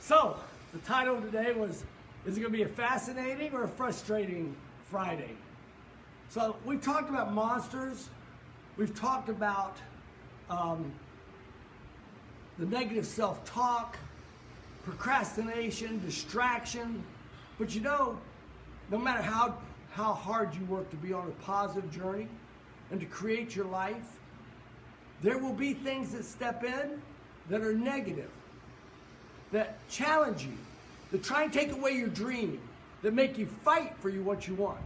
So, the title today was, is it going to be a fascinating or a frustrating Friday? So, we've talked about monsters. We've talked about the negative self-talk, procrastination, distraction. But you know, no matter how hard you work to be on a positive journey and to create your life, there will be things that step in that are negative, that challenge you, that try and take away your dream, that make you fight for what you want.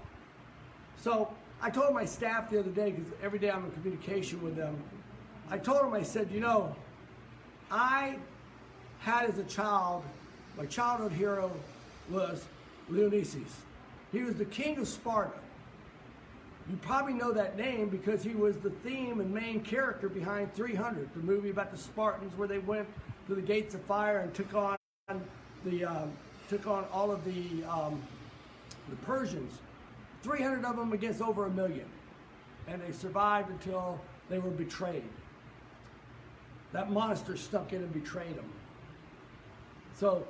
So I told my staff the other day, because every day I'm in communication with them, I told them, I said, you know, I had as a child, my childhood hero was Leonidas. He was the king of Sparta. You probably know that name because he was the theme and main character behind 300, the movie about the Spartans where they went to the gates of fire and took on all of the Persians. 300 of them against over 1 million, and they survived until they were betrayed. That monster stuck in and betrayed them. So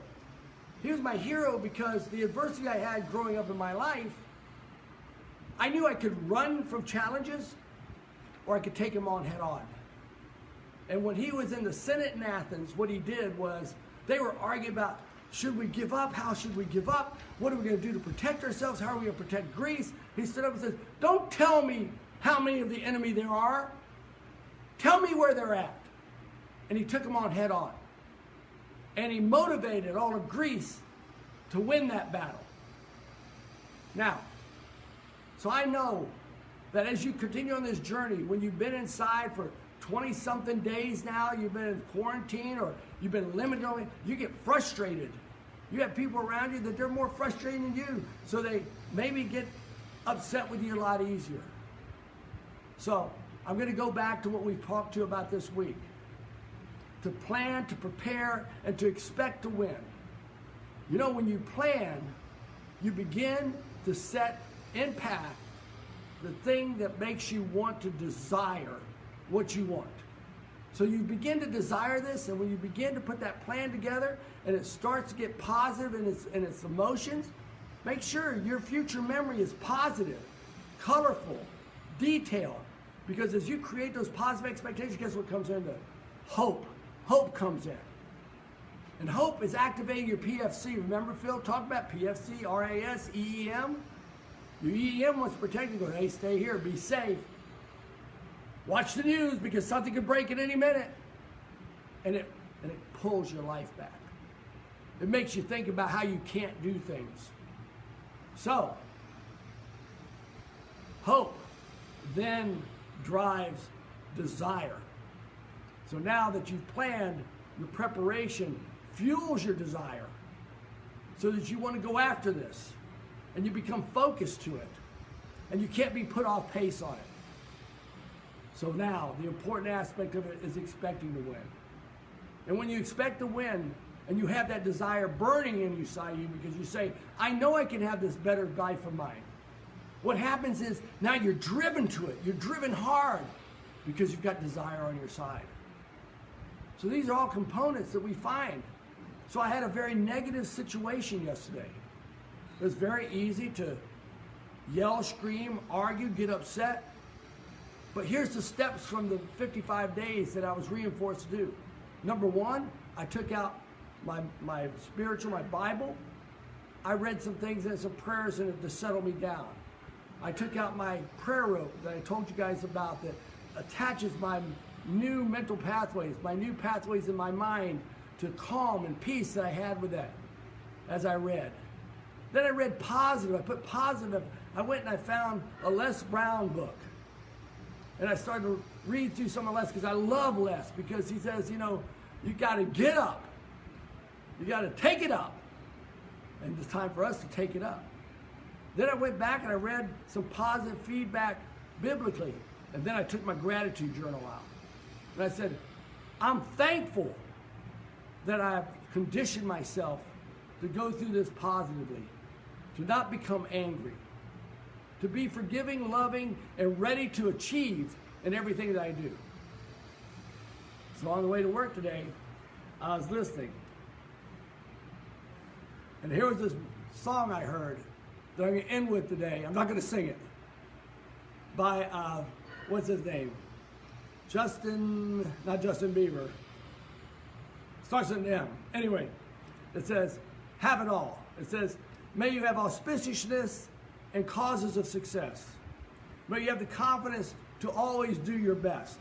he was my hero because the adversity I had growing up in my life, I knew I could run from challenges or I could take them on head on. And when he was in the Senate in Athens, what he did was they were arguing about, should we give up? How should we give up? What are we going to do to protect ourselves? How are we going to protect Greece? He stood up and said, don't tell me how many of the enemy there are. Tell me where they're at. And he took them on head on. And he motivated all of Greece to win that battle. Now, so I know that as you continue on this journey, when you've been inside for 20-something days now, you've been in quarantine or you've been limited on it, you get frustrated. You have people around you that they're more frustrated than you, so they maybe get upset with you a lot easier. So I'm going to go back to what we've talked to about this week. To plan, to prepare, and to expect to win. You know, when you plan, you begin to set in path the thing that makes you want to desire what you want. So you begin to desire this, and when you begin to put that plan together and it starts to get positive in its emotions, make sure your future memory is positive, colorful, detailed, because as you create those positive expectations, guess what comes into hope? Hope comes in. And hope is activating your PFC. Remember Phil talked about PFC, RAS, EEM? Your EEM wants to protect you. Go, hey, stay here, be safe. Watch the news because something could break at any minute. And it pulls your life back. It makes you think about how you can't do things. So, hope then drives desire. So now that you've planned, your preparation fuels your desire so that you want to go after this and you become focused to it and you can't be put off pace on it. So now the important aspect of it is expecting to win. And when you expect to win and you have that desire burning inside you because you say, I know I can have this better life of mine. What happens is now you're driven to it. You're driven hard because you've got desire on your side. So these are all components that we find. So I had a very negative situation yesterday. It was very easy to yell, scream, argue, get upset. But here's the steps from the 55 days that I was reinforced to do. Number one, I took out my spiritual, my Bible. I read some things and some prayers in it to settle me down. I took out my prayer rope that I told you guys about that attaches my new mental pathways, my new pathways in my mind to calm and peace that I had with that as I read. Then I read positive. I put positive. I went and I found a Les Brown book. And I started to read through some of Les because I love Les because he says, you know, you got to get up. You got to take it up. And it's time for us to take it up. Then I went back and I read some positive feedback biblically. And then I took my gratitude journal out. And I said, I'm thankful that I've conditioned myself to go through this positively, to not become angry, to be forgiving, loving, and ready to achieve in everything that I do. So on the way to work today, I was listening. And here was this song I heard that I'm going to end with today. I'm not going to sing it. By, what's his name? Not Justin Bieber. Starts with an M. Anyway, it says, have it all. It says, may you have auspiciousness and causes of success. May you have the confidence to always do your best.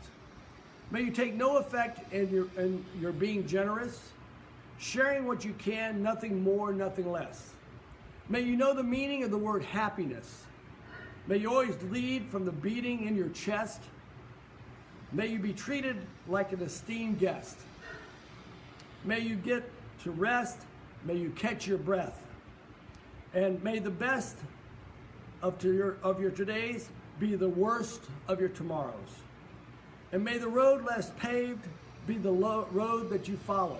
May you take no effect in your being generous, sharing what you can, nothing more, nothing less. May you know the meaning of the word happiness. May you always lead from the beating in your chest. May you be treated like an esteemed guest. May you get to rest. May you catch your breath. And may the best of your todays be the worst of your tomorrows. And may the road less paved be the road that you follow.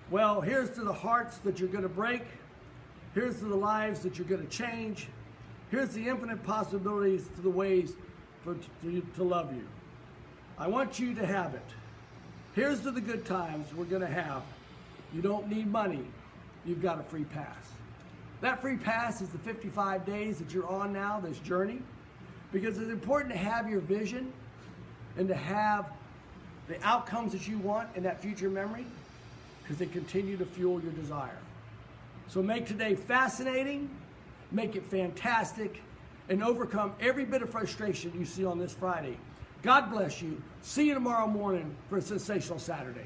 Well, here's to the hearts that you're going to break. Here's to the lives that you're going to change. Here's the infinite possibilities to the ways to love you. I want you to have it. Here's to the good times we're going to have. You don't need money. You've got a free pass. That free pass is the 55 days that you're on now, this journey, because it's important to have your vision and to have the outcomes that you want in that future memory, because they continue to fuel your desire. So make today fascinating, make it fantastic, and overcome every bit of frustration you see on this Friday. God bless you. See you tomorrow morning for a sensational Saturday.